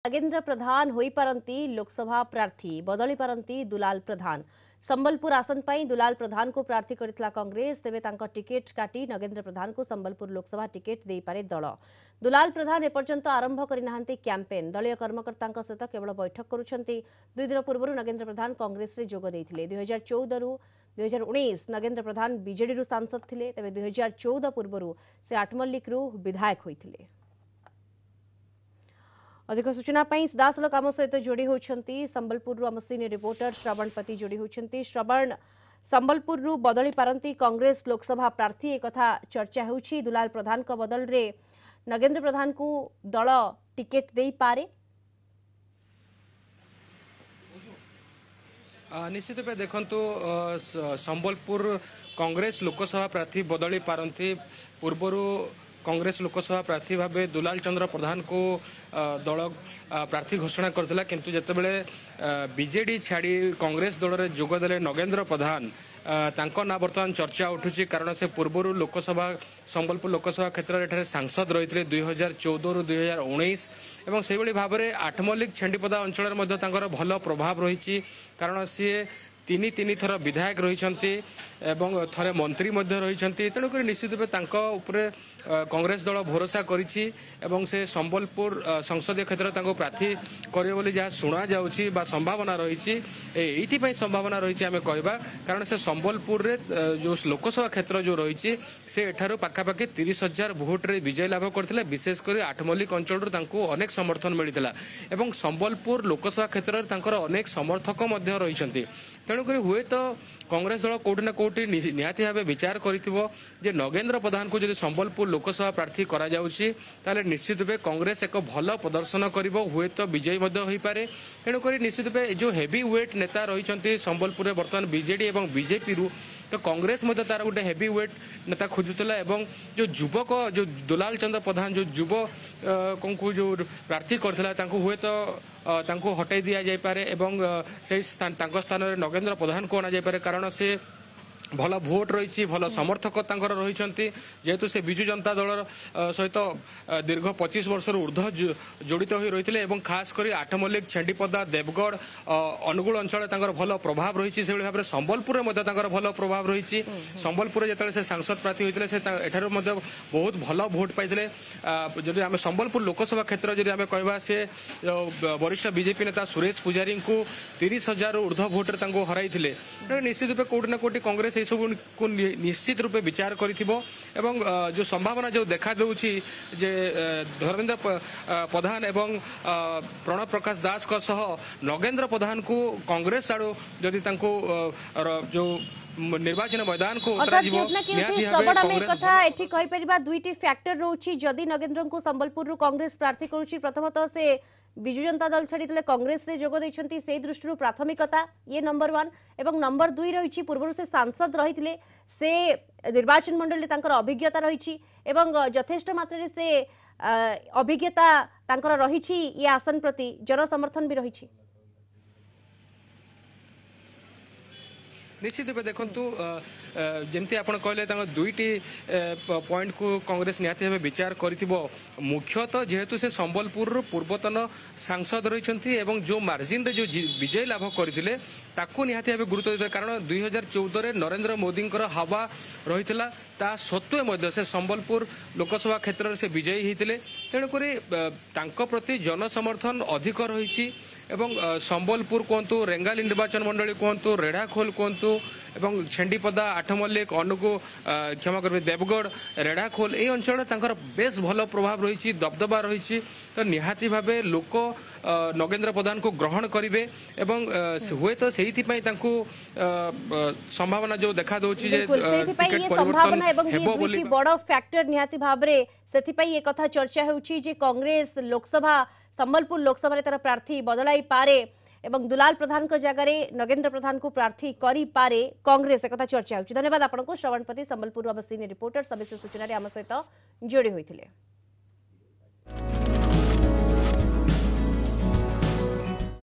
नागेंद्र प्रधान होई पारंती लोकसभा प्रार्थी बदली पारंती दुलाल प्रधान संबलपुर आसन पर दुलाल प्रधान को प्रार्थी करथिला कांग्रेस तेबे तांको टिकेट काटी नगेंद्र प्रधान को संबलपुर लोकसभा टिकेट दे पारे दल दुलाल प्रधान एपर्यंत आरंभ करनाहांती कैंपेन दलीय कर्मकर्तांक सहित केवल बैठक करुछंती। 2 दिन पूर्व नगेंद्र प्रधान कांग्रेस रे जोग देथिले। 2014 रु 2019 नगेंद्र प्रधान बीजेडी रु सांसद थिले तेबे 2014 पूर्व से आठमल्लिक रु विधायक होइथिले। अधिक सूचना सीधासलख आम सहित जोड़ी होती संबलपुर आम सीनियर रिपोर्टर श्रवण पति जोड़ी होती। श्रवण, संबलपुर बदली पारंती कांग्रेस लोकसभा प्रार्थी एक चर्चा होउछि। दुलाल प्रधान को बदल रे नगेंद्र प्रधान को दल टिकेट दे पारे। निश्चित भाव देखु संबलपुर कांग्रेस लोकसभा प्रार्थी बदली पारंती पूर्वर कांग्रेस लोकसभा प्रार्थी भाव दुलाल चंद्र प्रधान को दल प्रार्थी घोषणा करथिला किंतु जेतेबेले बीजेडी छाड़ी कांग्रेस दल रे जोगदेले नगेंद्र प्रधान तांको ना बर्तमान चर्चा उठुची कारण से पूर्वर लोकसभा संबलपुर लोकसभा क्षेत्र में सांसद रही 2014 रु 2019 एवं से भाव में आठमल्लिक छेंडीपदा अंचल भल प्रभाव रही कारण सी तीन थर विधायक रही थरे मंत्री रही तेणुक निश्चित भाव कांग्रेस दल भरोसा करिछि एवं से संबलपुर संसदीय क्षेत्र प्रार्थी करिवे जहाँ शुणा जाउछि बा संभावना रही ये संभावना रही आम कहवा कारण से संबलपुर रे जो लोकसभा क्षेत्र जो रही से एठारु पाखापाखि 30,000 भोट रे विजय लाभ करथिले। विशेषकर आठमल्लिक अंचल अनेक समर्थन मिलता एवं संबलपुर लोकसभा क्षेत्र में अनेक समर्थक रही तेणुक हुए तो कांग्रेस दल कोटी ना कोटी निहाती भाव विचार करे नगेंद्र प्रधान को जब संबलपुर लोकसभा प्रार्थी करा जाउछि ताले निश्चित भाव कांग्रेस एक भल प्रदर्शन करिवो हुए तो विजयी हो पारे। तेणुक निश्चित भाव जो हेवी वेट नेता रही संबलपुर में बर्तमान बीजेडी और बीजेपी रु तो कांग्रेस तार गोटे हेवी वेट नेता खोजुला एवं जो युवक जो दुलाल चंद्र प्रधान जो युव को जो प्रार्थी करथिला हुए तो हटाई दि जापे एवं से स्थान में नगेंद्र प्रधान को अना जापे कारण से भल भोट रही भल समर्थक रही जेहेतु से विजु जनता दल सहित दीर्घ 25 वर्ष ऊर्ध्व जड़ित हो रही है खास कर आठमल्लिक छेंडीपदा देवगढ़ अनुगुल अंचल भल प्रभाव रही से भाव में संबलपुर में भल प्रभाव रही संबलपुर जो से सांसद प्रार्थी होते से बहुत भल भोट पाई जदि आम संबलपुर लोकसभा क्षेत्र जब आम कहवा से वरिष्ठ बीजेपी नेता सुरेश पुजारी को 30,000 ऊर्ध्व भोट हराई निश्चित रूप कोटि ना कोटि कांग्रेस सब को निश्चित रूपे विचार एवं जो संभावना जो देखा दूची जे धर्मेंद्र प्रधान एवं प्रणव प्रकाश दास को सह नगेंद्र प्रधान को कांग्रेस आड़ू जदि जो निर्वाचन मैदान को दुईटी फैक्टर रोची जदि नगेंद्र को संबलपुर कांग्रेस प्रार्थी करुची प्रथमतः से विजु जनता दल छाड़ी कांग्रेस रे जोग देछंती से दृष्टि प्राथमिकता ये नंबर 1 एवं नंबर 2 रही पूर्व से सांसद रही से निर्वाचन मंडल तांकर अभिज्ञता रही एवं यथेष्ट मात्रा से अभिज्ञता तांकर रही ये आसन प्रति जनसमर्थन भी रही। निश्चित भाव देखु जमती आप कहले दुईटी पॉइंट को कांग्रेस निहाती भाव विचार कर मुख्यतः जेहेतु से संबलपुर पूर्वतन सांसद रही जो मार्जिन रे जो विजय लाभ करते ताकू निहाती भाव गुरुत्व देते कारण 2014 रे नरेंद्र मोदी हवा रही ता सत्वे से संबलपुर लोकसभा क्षेत्र से विजयी होते तेणुक प्रति जनसमर्थन अधिक रही एवं संबलपुर कहतु रेंगाली निर्वाचन मंडली कहतु रेढ़ाखोल कहतु एवं छेंडीपदा आठमल्लिक अनुगु क्षमा करेंगे देवगढ़ रेढ़ाखोल ये अंचल बेस भल प्रभाव रही दबदबा रही तो निहाती भाव लोक नगेंद्र प्रधान को ग्रहण करेंगे एवं हुए तो से संभावना जो देखा दूची बड़ फैक्टर निहाती भाव से कथा चर्चा होउची जे कांग्रेस लोकसभा संबलपुर लोकसभा तार प्रार्थी बदलाई पारे एवं दुलाल प्रधान को जगह नगेंद्र प्रधान को प्रार्थी करी पारे कांग्रेस एक चर्चा होउची। धन्यवाद आपको श्रवणपति संबलपुर सीनियर रिपोर्टर सविशेष सूचना आम सहित जोड़ी होते।